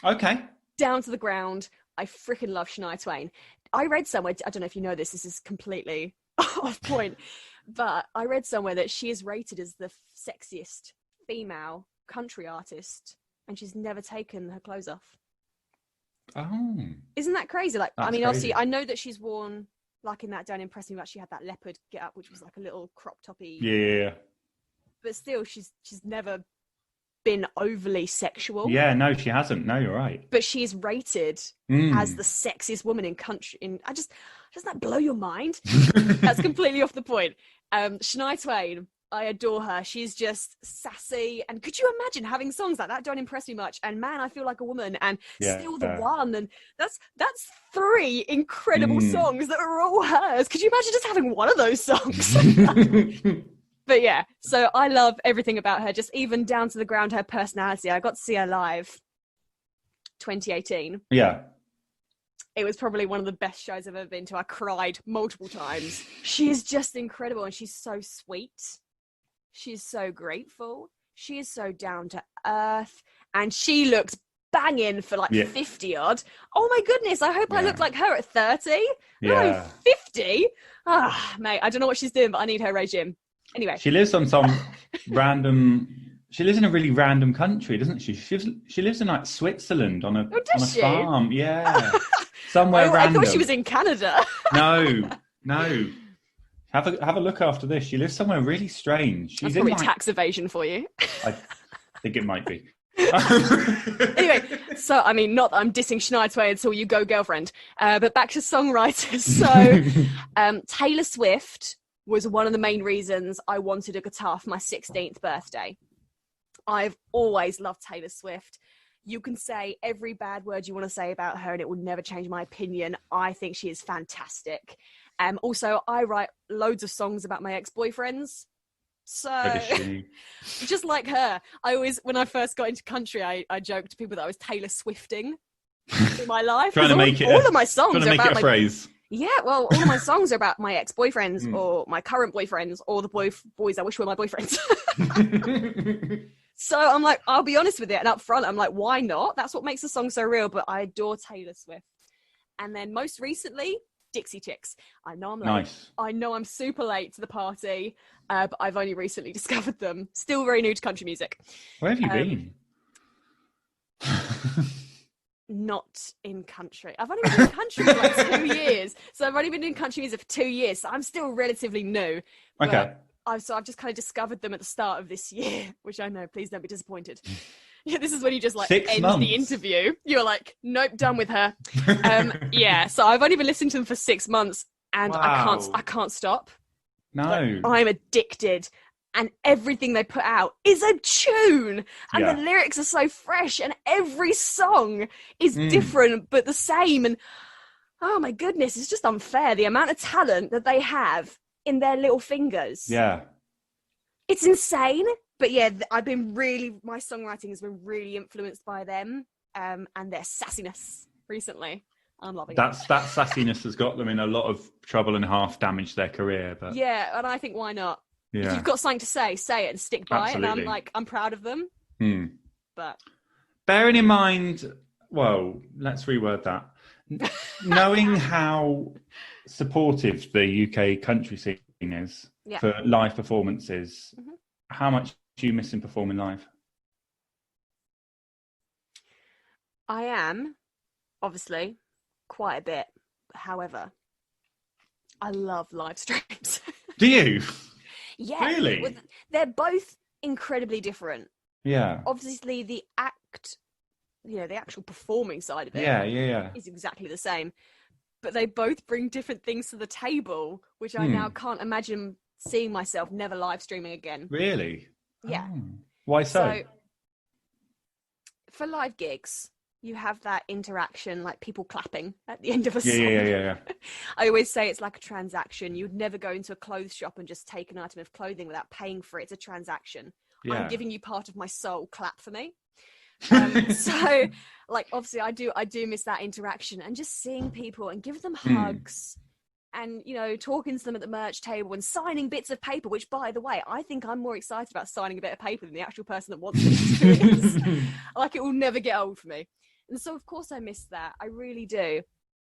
Okay. Down to the ground. I freaking love Shania Twain. I read somewhere, I don't know if you know this is completely off point, but I read somewhere that she is rated as the sexiest female country artist, and she's never taken her clothes off. Oh, isn't that crazy? Like, that's crazy. Obviously I know that she's worn, like in that Don't Impress Me, but she had that leopard get up, which was like a little crop toppy. Yeah. But still, she's never been overly sexual. Yeah, no, she hasn't. No, you're right. But she's rated as the sexiest woman in country. Doesn't that blow your mind? That's completely off the point. Shania Twain, I adore her. She's just sassy. And could you imagine having songs like that? Don't Impress Me Much. And Man, I Feel Like a Woman. And Still the One. And that's 3 incredible songs that are all hers. Could you imagine just having one of those songs? But yeah, so I love everything about her, just even down to the ground, her personality. I got to see her live 2018. Yeah. It was probably one of the best shows I've ever been to. I cried multiple times. She is just incredible, and she's so sweet. She's so grateful. She is so down to earth, and she looks banging for like 50 odd. Oh my goodness, I hope I look like her at 30. No, 50? Mate, I don't know what she's doing, but I need her regime. Anyway. She lives on some she lives in a really random country, doesn't she? She lives in like Switzerland on a farm. Yeah. Somewhere random. I thought she was in Canada. No. Have a look after this. She lives somewhere really strange. That's probably tax evasion for you. I think it might be. Anyway, so I mean, not that I'm dissing Shania Twain until you go, girlfriend. But back to songwriters. So Taylor Swift was one of the main reasons I wanted a guitar for my 16th birthday. I've always loved Taylor Swift. You can say every bad word you want to say about her and it will never change my opinion. I think she is fantastic. Also, I write loads of songs about my ex-boyfriends. So, just like her, I always, when I first got into country, I joked to people that I was Taylor Swifting in my life. Trying to make it all of my songs trying to are make about it a phrase. Yeah, well, all of my songs are about my ex-boyfriends or my current boyfriends or the boys I wish were my boyfriends. So I'm like, I'll be honest with it. And up front, I'm like, why not? That's what makes the song so real. But I adore Taylor Swift. And then most recently, Dixie Chicks. I know I'm late. Nice. I know I'm super late to the party, but I've only recently discovered them. Still very new to country music. Where have you been? Not in country. I've only been in country for like 2 years. So I've only been doing country music for 2 years. So I'm still relatively new. Okay. I've just kind of discovered them at the start of this year, which I know, please don't be disappointed. Yeah, this is when you just like 6 end months. the interview. You're like, nope, done with her. Yeah, so I've only been listening to them for 6 months and Wow. I can't stop. No. Like, I'm addicted. And everything they put out is a tune. And Yeah. the lyrics are so fresh and every song is different but the same. And oh my goodness, it's just unfair. The amount of talent that they have in their little fingers. Yeah. It's insane. But yeah, my songwriting has been really influenced by them and their sassiness recently. I'm loving it. That sassiness has got them in a lot of trouble and half damaged their career. But Yeah, and I think why not? yeah. If you've got something to say it and stick by it. Absolutely. And I'm proud of them. But bearing in mind, well, let's reword that. Knowing how supportive the UK country scene is for live performances, how much do you miss in performing live? I am, obviously, quite a bit. However, I love live streams. Do you? Yeah. Really? Well, they're both incredibly different. Yeah. Obviously, the actual performing side of it Yeah. is exactly the same. But they both bring different things to the table, which I now can't imagine seeing myself never live streaming again. Really? Yeah. Oh. Why so? For live gigs, you have that interaction, like people clapping at the end of a song. Yeah. I always say it's like a transaction. You'd never go into a clothes shop and just take an item of clothing without paying for it. It's a transaction. Yeah. I'm giving you part of my soul. Clap for me. So, like, obviously, I do miss that interaction and just seeing people and give them hugs and, you know, talking to them at the merch table and signing bits of paper, which, by the way, I think I'm more excited about signing a bit of paper than the actual person that wants the experience. Like, it will never get old for me. And so, of course, I miss that. I really do.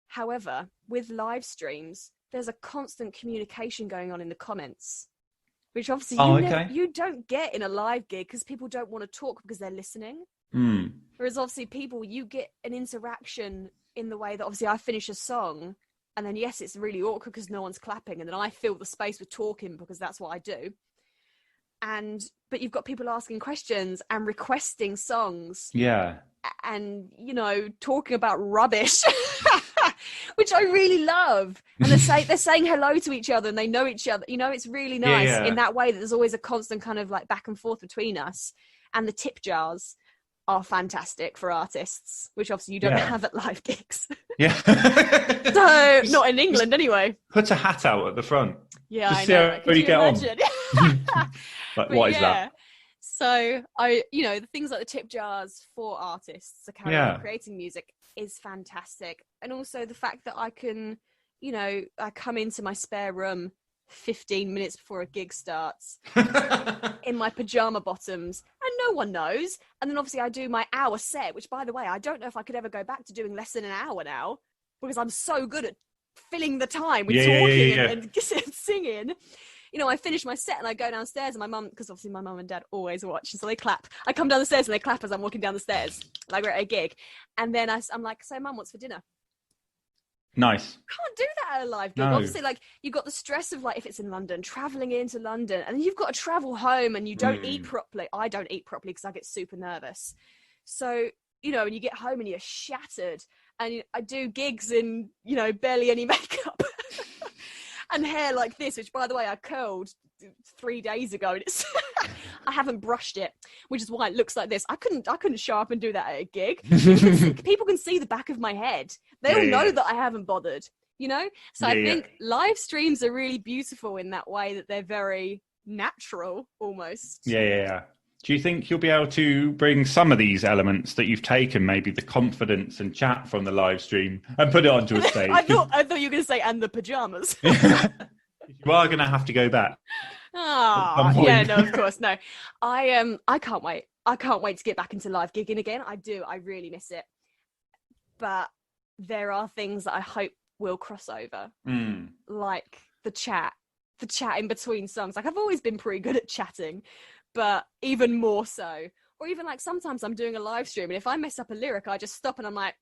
However, with live streams, there's a constant communication going on in the comments, which obviously you don't get in a live gig because people don't want to talk because they're listening. Whereas obviously you get an interaction in the way that obviously I finish a song and then yes, it's really awkward because no one's clapping and then I fill the space with talking because that's what I do. But you've got people asking questions and requesting songs. Yeah. And, you know, talking about rubbish, which I really love. And they're saying hello to each other and they know each other. You know, it's really nice in that way that there's always a constant kind of like back and forth between us. And the tip jars are fantastic for artists, which obviously you don't have at live gigs. Yeah. So, not in England anyway. Put a hat out at the front. Yeah, just I see know. how you get imagine? on. Like, what is that? So the things like the tip jars for artists to carry on creating music is fantastic. And also the fact that I can, you know, I come into my spare room 15 minutes before a gig starts in my pajama bottoms and no one knows. And then obviously I do my hour set, which by the way, I don't know if I could ever go back to doing less than an hour now because I'm so good at filling the time with talking and singing. You know, I finish my set and I go downstairs and my mum, because obviously my mum and dad always watch, and so they clap. I come down the stairs and they clap as I'm walking down the stairs, like we're at a gig. And then I'm like, so mum, what's for dinner? Nice. Can't do that at a live gig. No. Obviously, like, you've got the stress of, like, if it's in London, travelling into London, and then you've got to travel home and you don't eat properly. I don't eat properly because I get super nervous. So, and you get home and you're shattered, and I do gigs in, barely any makeup and hair like this, which, by the way, I curled 3 days ago, and it's I haven't brushed it, which is why it looks like this. I couldn't show up and do that at a gig. People can see the back of my head. They'll know that I haven't bothered, So I think live streams are really beautiful in that way, that they're very natural almost. Yeah. Do you think you'll be able to bring some of these elements that you've taken, maybe the confidence and chat from the live stream, and put it onto a stage? I thought you were going to say, and the pajamas. You are going to have to go back. Oh, yeah, no, of course, no. I can't wait. I can't wait to get back into live gigging again. I do. I really miss it. But there are things that I hope will cross over, like the chat in between songs. Like, I've always been pretty good at chatting, but even more so. Or even like sometimes I'm doing a live stream, and if I mess up a lyric, I just stop and I'm like,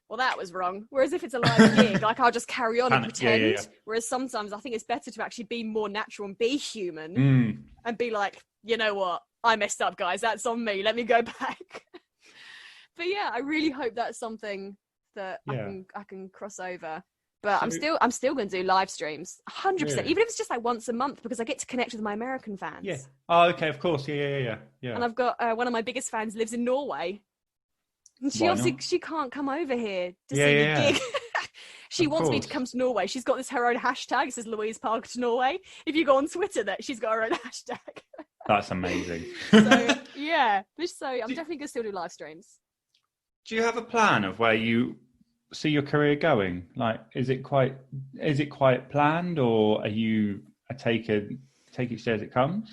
well, that was wrong. Whereas if it's a live gig, like, I'll just carry on and pretend. Yeah. Whereas sometimes I think it's better to actually be more natural and be human and be like, you know what? I messed up, guys. That's on me. Let me go back. But yeah, I really hope that's something that I can cross over. But I'm still going to do live streams, 100%, even if it's just like once a month, because I get to connect with my American fans. Yeah. Oh, okay, of course. Yeah. And I've got one of my biggest fans lives in Norway. And she can't come over here to see me gig. She wants me to come to Norway. She's got her own hashtag. It says Louise Parker to Norway. If you go on Twitter, that she's got her own hashtag. That's amazing. So I'm definitely going to still do live streams. Do you have a plan of where you see your career going? Like, is it quite planned, or are you take each day as it comes?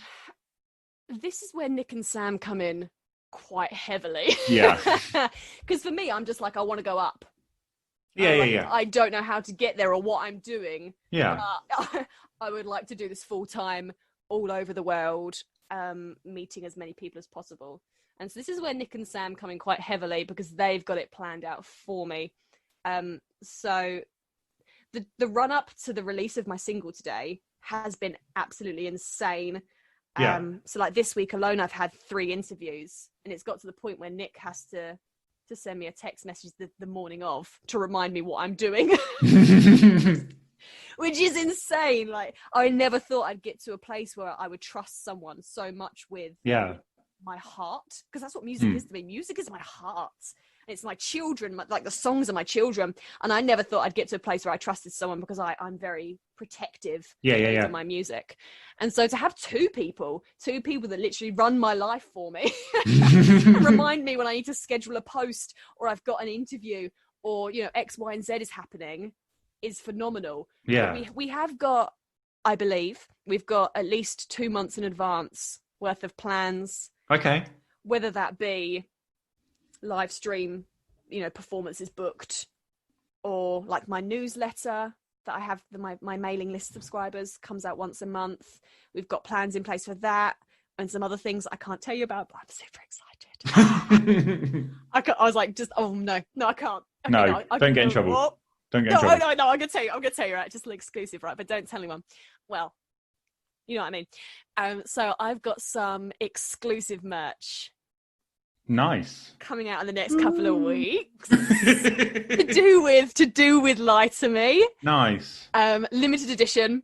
This is where Nick and Sam come in quite heavily. Yeah. Because for me, I'm just like, I want to go up. Yeah. I don't know how to get there or what I'm doing. Yeah. I would like to do this full time, all over the world, meeting as many people as possible. And so this is where Nick and Sam come in quite heavily, because they've got it planned out for me. So the run up to the release of my single today has been absolutely insane. So like this week alone, I've had 3 interviews, and it's got to the point where Nick has to send me a text message the morning of to remind me what I'm doing. Which is insane. Like, I never thought I'd get to a place where I would trust someone so much with my heart, because that's what music is to me. Music is my heart. It's my children, like the songs are my children. And I never thought I'd get to a place where I trusted someone, because I'm very protective of my music. And so to have two people that literally run my life for me and remind me when I need to schedule a post, or I've got an interview, or, X, Y, and Z is happening, is phenomenal. Yeah. We have got, I believe, we've got at least 2 months in advance worth of plans. Okay. Whether that be live stream, performances booked, or like my newsletter that I have, my mailing list subscribers comes out once a month. We've got plans in place for that, and some other things I can't tell you about, but I'm super excited. I was like, no, I can't. No, don't get in trouble. What? Don't get in trouble. No, I'm gonna tell you, right? Just an exclusive, right? But don't tell anyone. Well, you know what I mean. So I've got some exclusive merch. Nice. Coming out in the next couple of weeks. to do with Lie to Me. Nice. Limited edition.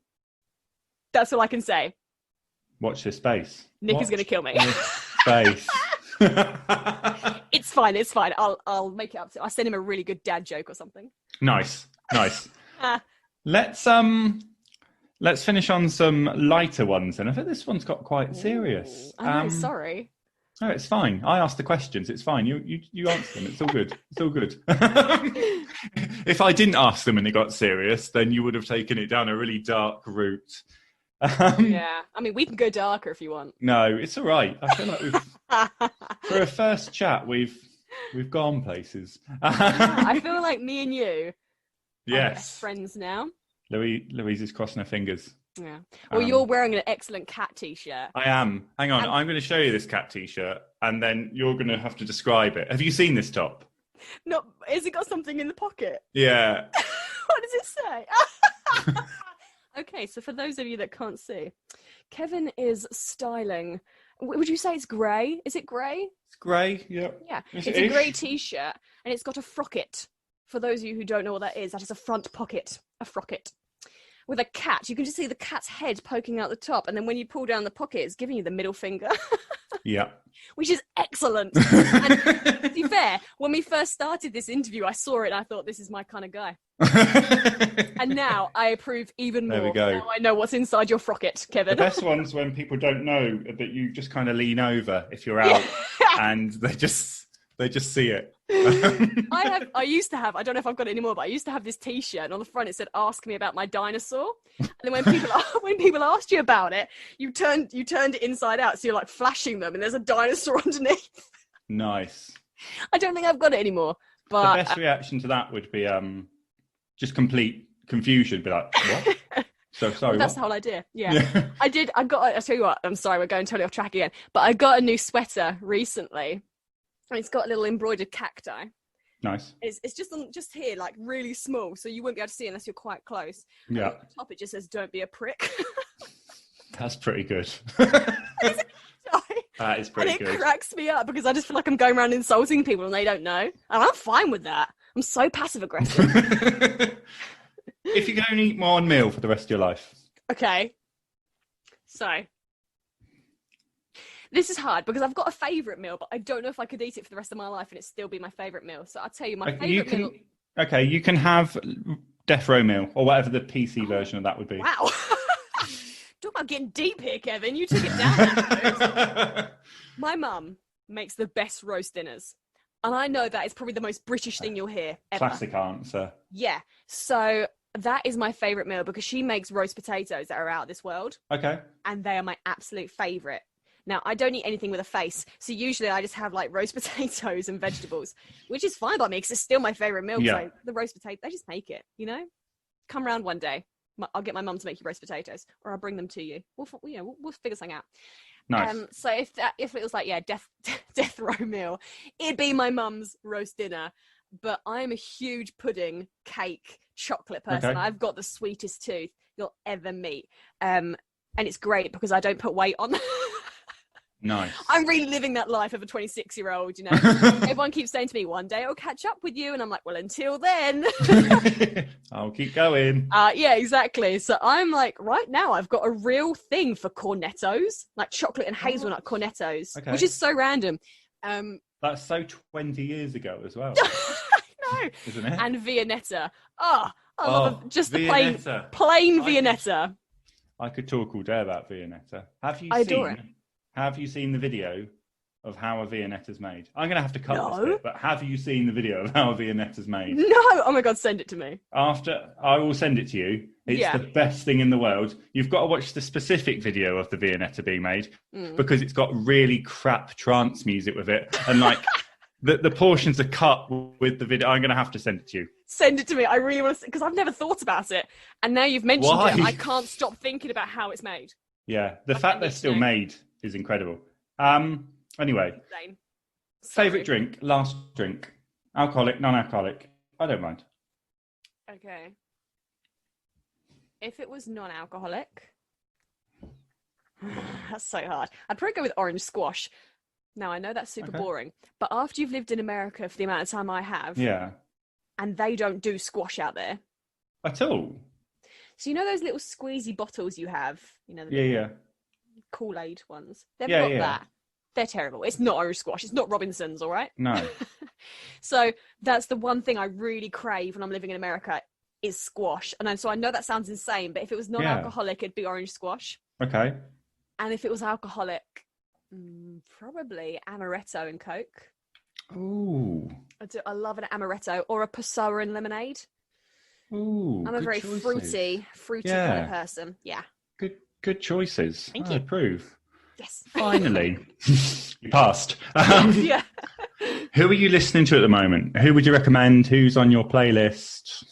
That's all I can say. Watch this space. Nick is going to kill me. Space. It's fine. I'll make it up to. I'll send him a really good dad joke or something. Nice. Let's finish on some lighter ones, and I think this one's got quite serious. I know, sorry. No, it's fine. I asked the questions. It's fine. You answer them. It's all good. It's all good. If I didn't ask them and it got serious, then you would have taken it down a really dark route. Yeah, I mean, we can go darker if you want. No, it's all right. I feel like for a first chat, we've gone places. I feel like me and you are best friends now. Louise is crossing her fingers. Yeah. Well, you're wearing an excellent cat t-shirt. I am. Hang on, I'm going to show you this cat t-shirt, and then you're going to have to describe it. Have you seen this top? No, has it got something in the pocket? Yeah. What does it say? Okay, so for those of you that can't see, Kevin is styling. Would you say it's grey? Is it grey? It's grey, yeah. Yeah, it's a grey t-shirt, and it's got a frocket. For those of you who don't know what that is a front pocket, a frocket. With a cat. You can just see the cat's head poking out the top, and then when you pull down the pocket, it's giving you the middle finger. Yeah. Which is excellent. And to be fair, when we first started this interview, I saw it and I thought, this is my kind of guy. And now I approve even more. There we go. Now I know what's inside your frocket, Kevin. The best one's when people don't know that you just kind of lean over if you're out and they just see it. I used to have, I don't know if I've got it anymore, but I used to have this t-shirt and on the front it said, ask me about my dinosaur. And then when people asked you about it, you turned it inside out. So you're like flashing them and there's a dinosaur underneath. Nice. I don't think I've got it anymore. But the best reaction to that would be just complete confusion. Be like, what? So sorry. Well, that's the whole idea. Yeah. I'll tell you what, I'm sorry, we're going totally off track again. But I got a new sweater recently. And it's got a little embroidered cacti. Nice. It's just here, like really small, so you wouldn't be able to see it unless you're quite close. Yeah. And at the top it just says, "Don't be a prick." That's pretty good. That is pretty good. And it cracks me up because I just feel like I'm going around insulting people and they don't know. And I'm fine with that. I'm so passive aggressive. If you can only eat one meal for the rest of your life. Okay. So. This is hard because I've got a favourite meal, but I don't know if I could eat it for the rest of my life and it still be my favourite meal. So I'll tell you my favourite meal. Okay, you can have death row meal or whatever the PC version of that would be. Wow. Talk about getting deep here, Kevin. You took it down. My mum makes the best roast dinners. And I know that is probably the most British thing you'll hear ever. Classic answer. Yeah. So that is my favourite meal because she makes roast potatoes that are out of this world. Okay. And they are my absolute favourite. Now, I don't eat anything with a face, so usually I just have like roast potatoes and vegetables, which is fine by me because it's still my favourite meal. Yeah. So the roast potato, they just make it, you know? Come round one day. I'll get my mum to make you roast potatoes, or I'll bring them to you. We'll figure something out. Nice. So if it was like, death row meal, it'd be my mum's roast dinner. But I'm a huge pudding, cake, chocolate person. Okay. I've got the sweetest tooth you'll ever meet. And it's great because I don't put weight on. Nice. I'm really living that life of a 26-year-old, you know. Everyone keeps saying to me, one day I'll catch up with you. And I'm like, well, until then. I'll keep going. Yeah, exactly. So I'm like, right now I've got a real thing for cornettos, like chocolate and hazelnut cornettos, which is so random. That's so 20 years ago as well. I know. Isn't it? And Viennetta. I love just the plain Viennetta. Viennetta. I could talk all day about Viennetta. I adore it. Have you seen the video of how a Viennetta's made? I'm going to have to cut this bit, but have you seen the video of how a Viennetta's made? No! Oh my God, send it to me. After, I will send it to you. It's the best thing in the world. You've got to watch the specific video of the Viennetta being made because it's got really crap trance music with it. And like, the portions are cut with the video. I'm going to have to send it to you. Send it to me. I really want to, because I've never thought about it. And now you've mentioned it, I can't stop thinking about how it's made. Yeah, the fact they're still made is incredible. Anyway, favourite drink, last drink, alcoholic, non-alcoholic. I don't mind. Okay. If it was non-alcoholic, that's so hard. I'd probably go with orange squash. Now, I know that's super boring, but after you've lived in America for the amount of time I have, and they don't do squash out there. At all? So you know those little squeezy bottles you have? You know, the Kool-Aid ones? They've got that. They're terrible. It's not orange squash. It's not Robinson's, all right? No. So that's the one thing I really crave when I'm living in America is squash. And so I know that sounds insane, but if it was non-alcoholic, it'd be orange squash. Okay. And if it was alcoholic, probably amaretto and Coke. Ooh. I love an amaretto or a Passoa and lemonade. Ooh, I'm a very fruity kind of person. Yeah. Good choices. Thank I you. approve. Yes. Finally. You passed. Yeah. Who are you listening to at the moment? Who would you recommend? Who's on your playlist?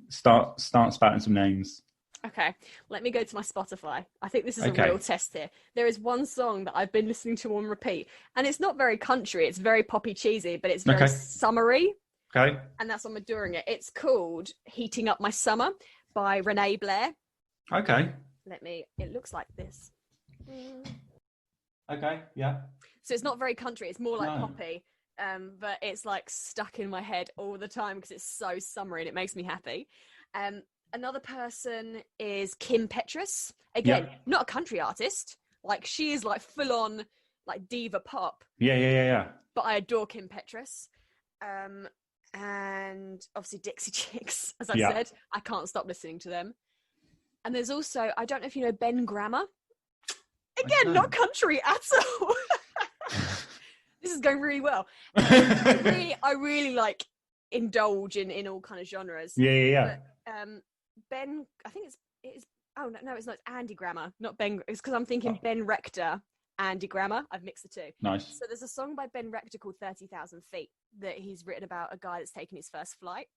Start spouting some names. Okay, let me go to my Spotify. I think this is a real test here. There is one song that I've been listening to on repeat, and it's not very country. It's very poppy cheesy, but it's very summery. Okay. And that's what I'm doing it. It's called Heating Up My Summer by Renee Blair. Okay. It looks like this. Okay, yeah. So it's not very country, it's more like No. poppy. But it's like stuck in my head all the time because it's so summery and it makes me happy. Another person is Kim Petras. Again, not a country artist. Like, she is like full on like diva pop. Yeah. But I adore Kim Petras. And obviously Dixie Chicks, as I said. I can't stop listening to them. And there's also, I don't know if you know Ben Grammer. Again, not country at all. This is going really well. I really like indulge in all kind of genres. Yeah. But, Ben, I think it is. Oh no, it's not. It's Andy Grammer, not Ben. It's because I'm thinking Ben Rector, Andy Grammer. I've mixed the two. Nice. So there's a song by Ben Rector called 30,000 Feet that he's written about a guy that's taken his first flight.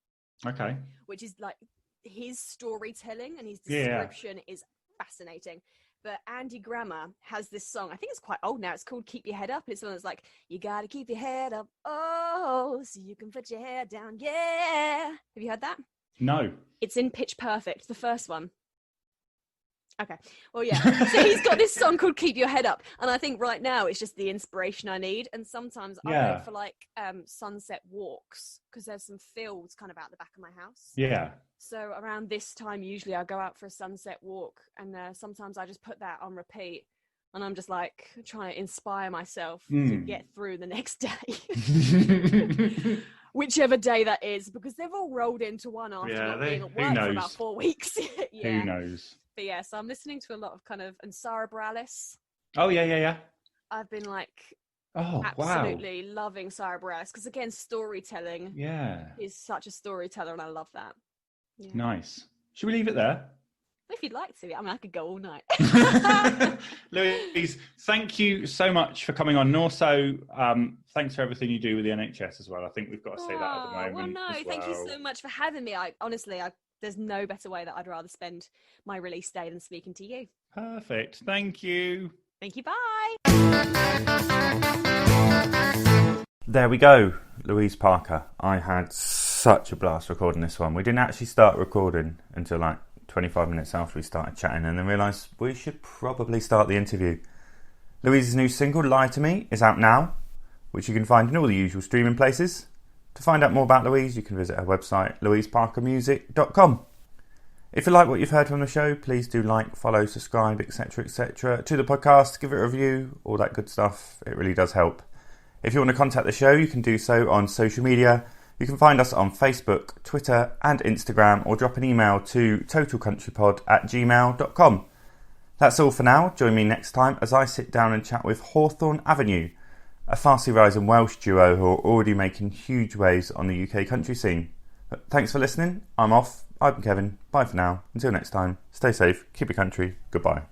Okay. Which is like his storytelling and his description is fascinating. But Andy Grammer has this song. I think it's quite old now. It's called "Keep Your Head Up." It's one that's like, you gotta keep your head up, oh, so you can put your head down. Yeah. Have you heard that? No. It's in Pitch Perfect, the first one. Okay. Well, yeah. So he's got this song called "Keep Your Head Up," and I think right now it's just the inspiration I need. And sometimes I go for like sunset walks because there's some fields kind of out the back of my house. Yeah. So around this time, usually I go out for a sunset walk, and sometimes I just put that on repeat, and I'm just like trying to inspire myself to get through the next day. Whichever day that is, because they've all rolled into one after not being at work for about 4 weeks. Who knows? But yeah, so I'm listening to a lot of kind of, and Sarah Bareilles. Oh, yeah. I've been like absolutely loving Sarah Bareilles, because again, storytelling is such a storyteller, and I love that. Yeah. Nice. Should we leave it there? If you'd like to. I mean, I could go all night. Louise, thank you so much for coming on. And also, thanks for everything you do with the NHS as well. I think we've got to say that at the moment. Well, no, thank you so much for having me. Honestly, there's no better way that I'd rather spend my release day than speaking to you. Perfect. Thank you. Thank you. Bye. There we go, Louise Parker. I had such a blast recording this one. We didn't actually start recording until like 25 minutes after we started chatting, and then realised we should probably start the interview. Louise's new single, Lie to Me, is out now, which you can find in all the usual streaming places. To find out more about Louise, you can visit her website, louiseparkermusic.com. If you like what you've heard from the show, please do like, follow, subscribe, etc. to the podcast, give it a review, all that good stuff. It really does help. If you want to contact the show, you can do so on social media. You can find us on Facebook, Twitter and Instagram, or drop an email to totalcountrypod@gmail.com. That's all for now. Join me next time as I sit down and chat with Hawthorne Avenue, a Farsi rising Welsh duo who are already making huge waves on the UK country scene. But thanks for listening. I'm off. I've been Kevin. Bye for now. Until next time, stay safe, keep it country. Goodbye.